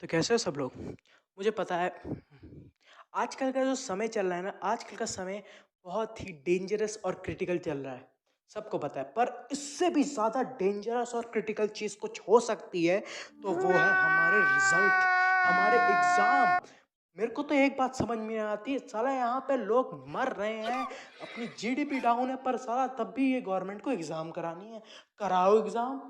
तो कैसे हो सब लोग? मुझे पता है आजकल का जो समय चल रहा है ना, आजकल का समय बहुत ही डेंजरस और क्रिटिकल चल रहा है। सबको पता है, पर इससे भी ज़्यादा डेंजरस और क्रिटिकल चीज़ कुछ हो सकती है, तो वो है हमारे रिज़ल्ट, हमारे एग्ज़ाम। मेरे को तो एक बात समझ में नहीं आती, साला यहाँ पे लोग मर रहे हैं, अपनी जीडीपी डाउन है, पर साला तब भी ये गवर्नमेंट को एग्ज़ाम करानी है। कराओ एग्ज़ाम।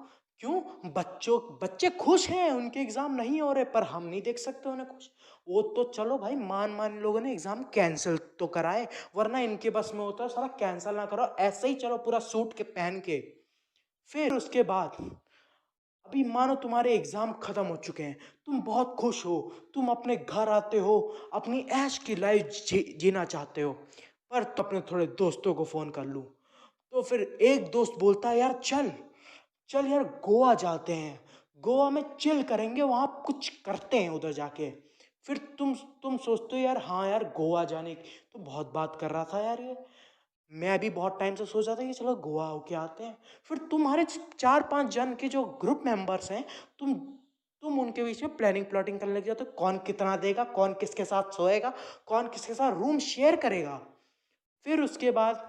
क्यों? बच्चे खुश हैं, उनके एग्ज़ाम नहीं हो रहे, पर हम नहीं देख सकते उन्हें खुश। वो तो चलो भाई, मान लोगों ने एग्ज़ाम कैंसिल तो कराए, वरना इनके बस में होता है साला कैंसिल ना करो, ऐसे ही चलो पूरा सूट के पहन के। फिर उसके बाद अभी मानो तुम्हारे एग्जाम खत्म हो चुके हैं, तुम बहुत खुश हो, तुम अपने घर आते हो, अपनी ऐश की लाइफ जीना चाहते हो, पर तो अपने थोड़े दोस्तों को फोन कर लूं। तो फिर एक दोस्त बोलता है यार चल चल यार गोवा जाते हैं, गोवा में चिल करेंगे, वहां कुछ करते हैं उधर जाके। फिर तुम सोचते हो यार, हाँ यार गोवा जाने की तो बहुत बात कर रहा था यार ये, मैं भी बहुत टाइम से सोच रहा था कि चलो गोवा होके आते हैं। फिर तुम्हारे 4-5 जन के जो ग्रुप मेंबर्स हैं, तुम उनके बीच में प्लानिंग प्लॉटिंग करने लग जाते हो, कौन कितना देगा, कौन किसके साथ सोएगा, कौन किसके साथ रूम शेयर करेगा। फिर उसके बाद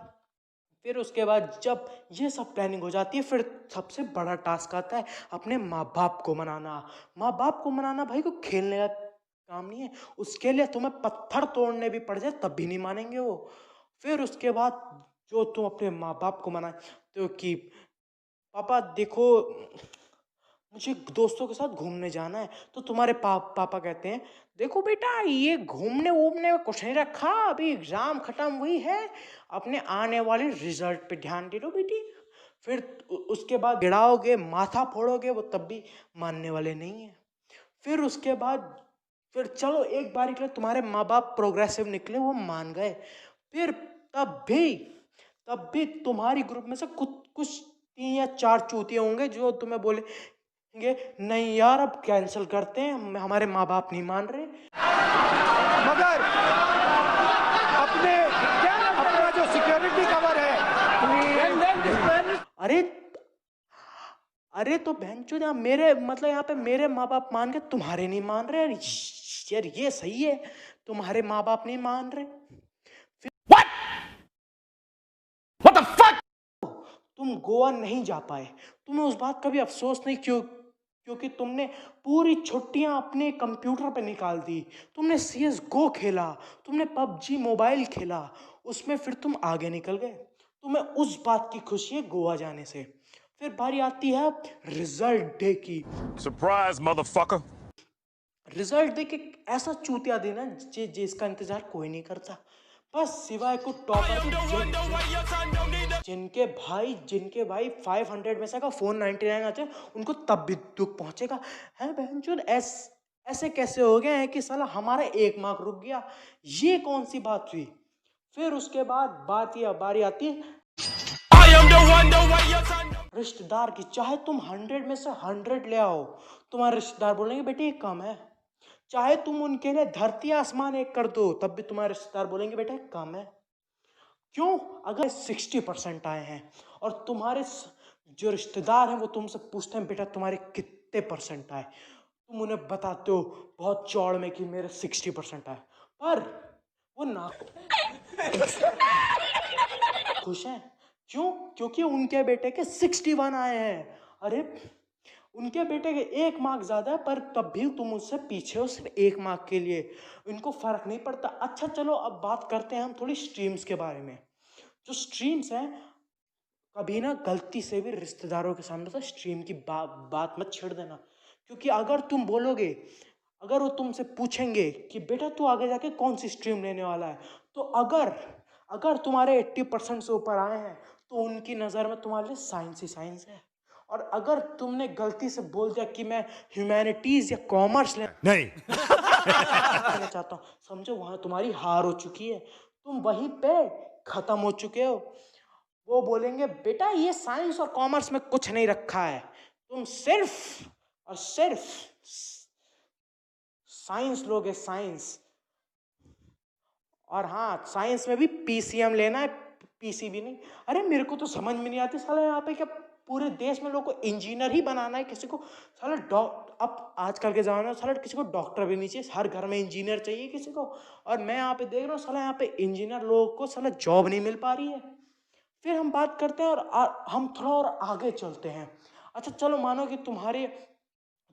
फिर उसके बाद जब ये सब प्लानिंग हो जाती है, फिर सबसे बड़ा टास्क आता है अपने माँ बाप को मनाना। माँ बाप को मनाना भाई को खेलने का काम नहीं है, उसके लिए तुम्हें पत्थर तोड़ने भी पड़ जाए तब भी नहीं मानेंगे वो। फिर उसके बाद जो तुम अपने माँ बाप को मनाते हो कि पापा देखो, मुझे दोस्तों के साथ घूमने जाना है, तो तुम्हारे पापा कहते हैं देखो बेटा, ये घूमने वूमने में कुछ नहीं रखा, अभी एग्जाम खत्म हुई है, अपने आने वाले रिजल्ट पे ध्यान दे दो बेटी। फिर उसके बाद गिड़ाओगे, माथा फोड़ोगे, वो तब भी मानने वाले नहीं है। फिर उसके बाद फिर चलो एक बार के लिए तुम्हारे माँ बाप प्रोग्रेसिव निकले, वो मान गए। फिर तब भी तब भी तुम्हारी ग्रुप में से कुछ कुछ 3 या 4 चूतिए होंगे जो तुम्हें बोलेंगे नहीं यार अब कैंसिल करते हैं, हमारे माँ बाप नहीं मान रहे। मगर अपने अपना जो सिक्योरिटी कवर है, अरे अरे तो बहनचोद, मेरे मतलब यहाँ पे मेरे माँ बाप मान के तुम्हारे नहीं मान रहे यार, ये सही है? तुम्हारे माँ बाप नहीं मान रहे, तुम गोवा नहीं जा पाए, तुम्हें उस बात का भी अफसोस नहीं, क्योंकि तुमने पूरी छुट्टियां अपने कंप्यूटर पे निकाल दी, तुमने सीएस गो खेला, तुमने पबजी मोबाइल खेला, उसमें फिर तुम आगे निकल गए, तुम्हें उस बात की खुशी है गोवा जाने से। फिर बारी आती है रिजल्ट डे की। Surprise motherfucker. रिजल्ट दे के ऐसा चूतिया देना जिसका इंतजार कोई नहीं करता, बस सिवाय को टॉपर के जिनके भाई 500 में से का 499 आते हैं, उनको तब भी दुख पहुंचेगा। है बहनचोद, ऐसे कैसे हो गए हैं कि साला हमारा 1 मार्क रुक गया, ये कौन सी बात हुई? फिर उसके बाद बारी आती है रिश्तेदार की। चाहे तुम 100 में से 100 ले आओ, तुम्हारे रिश्तेदार बोलेंगे बेटे ये कम है। चाहे तुम उनके लिए धरती आसमान एक कर दो, तब भी तुम्हारे रिश्तेदार बोलेंगे बेटा कम है। क्यों? अगर 60% आए हैं और तुम्हारे जो रिश्तेदार हैं वो तुमसे पूछते हैं बेटा तुम्हारे कितने परसेंट आए, तुम उन्हें बताते हो बहुत चौड़ में कि मेरे 60% आए, पर वो ना खुश हैं। क्यों? क्योंकि उनके बेटे के 61 आए हैं। अरे उनके बेटे के 1 मार्क ज्यादा है, पर तब भी तुम उससे पीछे हो सिर्फ 1 मार्क के लिए, इनको फर्क नहीं पड़ता। अच्छा चलो अब बात करते हैं हम थोड़ी स्ट्रीम्स के बारे में। जो स्ट्रीम्स हैं, कभी ना गलती से भी रिश्तेदारों के सामने तो स्ट्रीम की बात मत छेड़ देना, क्योंकि अगर तुम बोलोगे, अगर वो तुमसे पूछेंगे कि बेटा तू आगे जाके कौन सी स्ट्रीम लेने वाला है, तो अगर अगर तुम्हारे 80% से ऊपर आए हैं, तो उनकी नज़र में तुम्हारे लिए साइंस ही साइंस है। और अगर तुमने गलती से बोल दिया कि मैं ह्यूमैनिटीज या कॉमर्स नहीं। लेना चाहता हूँ, समझो वहां तुम्हारी हार हो चुकी है, तुम वहीं पे खत्म हो चुके हो। वो बोलेंगे बेटा ये साइंस और कॉमर्स में कुछ नहीं रखा है, तुम सिर्फ और सिर्फ साइंस लोगे, साइंस। और हाँ, साइंस में भी पीसीएम लेना है, पीसीबी नहीं। अरे मेरे को तो समझ में नहीं आती साला यहाँ पे क्या पूरे देश में लोगों को इंजीनियर ही बनाना है, किसी को साला अब आजकल के ज़माने में साला किसी को डॉक्टर भी नहीं चाहिए, हर घर में इंजीनियर चाहिए किसी को। और मैं यहाँ पे देख रहा हूँ साला यहाँ पे इंजीनियर लोगों को साला जॉब नहीं मिल पा रही है। फिर हम बात करते हैं और हम थोड़ा और आगे चलते हैं। अच्छा चलो मानो कि तुम्हारे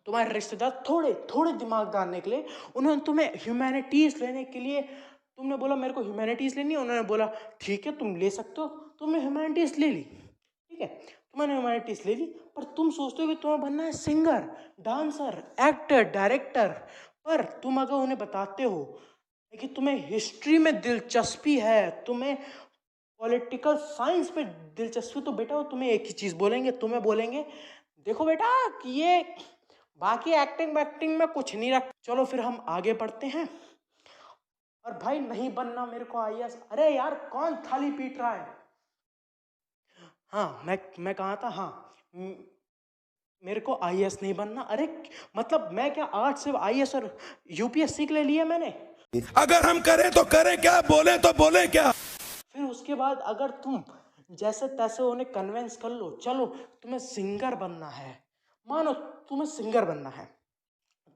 रिश्तेदार थोड़े थोड़े दिमागदार निकले, उन्होंने तुम्हें ह्यूमैनिटीज़ लेने के लिए, तुमने बोला मेरे को ह्यूमैनिटीज़ लेनी है, उन्होंने बोला ठीक है तुम ले सकते हो, तुमने ह्यूमैनिटीज़ ले ली, ठीक है तुमने ह्यूमैनिटीज़ ले ली, पर तुम सोचते हो कि तुम्हें बनना है सिंगर, डांसर, एक्टर, डायरेक्टर। पर तुम अगर उन्हें बताते हो कि तुम्हें हिस्ट्री में दिलचस्पी है, तुम्हें पॉलिटिकल साइंस में दिलचस्पी, तो बेटा वो तुम्हें एक ही चीज़ बोलेंगे, तुम्हें बोलेंगे देखो बेटा कि ये बाकी एक्टिंग में कुछ नहीं रख। चलो फिर हम आगे बढ़ते हैं। और भाई नहीं बनना मेरे को आईएएस। अरे यार कौन थाली पीट रहा है? हाँ मैं कहा था, हाँ मेरे को आईएएस नहीं बनना। अरे मतलब मैं क्या आर्ट्स से आईएएस और यूपीएससी के लिए लिया मैंने? अगर हम करें तो करें क्या, बोले तो बोले क्या। फिर उसके बाद अगर तुम जैसे तैसे उन्हें कन्विंस कर लो, चलो तुम्हें सिंगर बनना है, मानो तुम्हें सिंगर बनना है,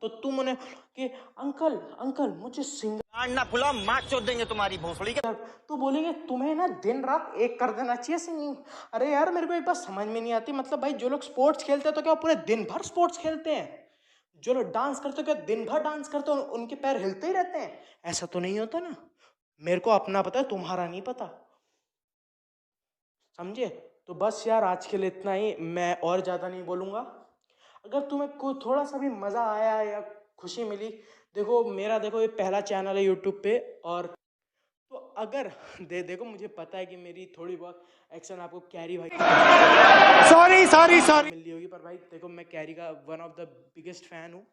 तो तुम उन्हें कि अंकल मुझे सिंगर ना फुला माँ चोद देंगे तुम्हारी भोसड़ी के। तो बोलेंगे तुम्हें ना दिन रात एक कर देना चाहिए सिंगिंग। अरे यार मेरे को एक बात समझ में नहीं आती, मतलब भाई जो लोग स्पोर्ट्स खेलते हैं तो क्या पूरे दिन भर स्पोर्ट्स खेलते हैं? जो लोग डांस करते हैं क्या दिन भर डांस करते हैं, उनके पैर हिलते ही रहते हैं? ऐसा तो नहीं होता ना। मेरे को अपना पता है, तुम्हारा नहीं पता, समझे? तो बस यार आज के लिए इतना ही, मैं और ज़्यादा नहीं बोलूँगा। अगर तुम्हें कोई थोड़ा सा भी मज़ा आया या खुशी मिली, देखो मेरा ये पहला चैनल है यूट्यूब पे, और तो अगर देखो मुझे पता है कि मेरी थोड़ी बहुत एक्शन आपको कैरी भाई सॉरी मिल रही होगी, पर भाई देखो मैं कैरी का one of the biggest fan हूँ।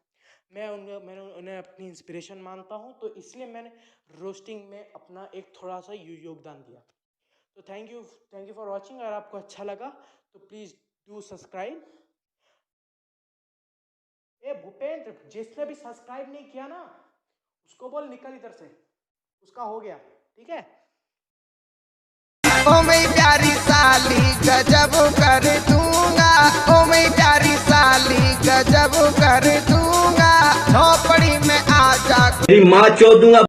मैंने उन्हें अपनी इंस्पिरेशन मानता हूँ, तो इसलिए मैंने रोस्टिंग में अपना एक थोड़ा सा योगदान दिया। तो थैंक यू फॉर वॉचिंग। अगर आपको अच्छा लगा तो प्लीज़ डू सब्सक्राइब। ए भूपेंद्र, जिसने भी सब्सक्राइब नहीं किया ना उसको बोल निकल इधर से, उसका हो गया, ठीक है? ओ मेरी प्यारी साली गजब कर दूंगा, ओ मेरी प्यारी साली गजब कर दूंगा, झोपड़ी में आजा माँ चोद दूंगा।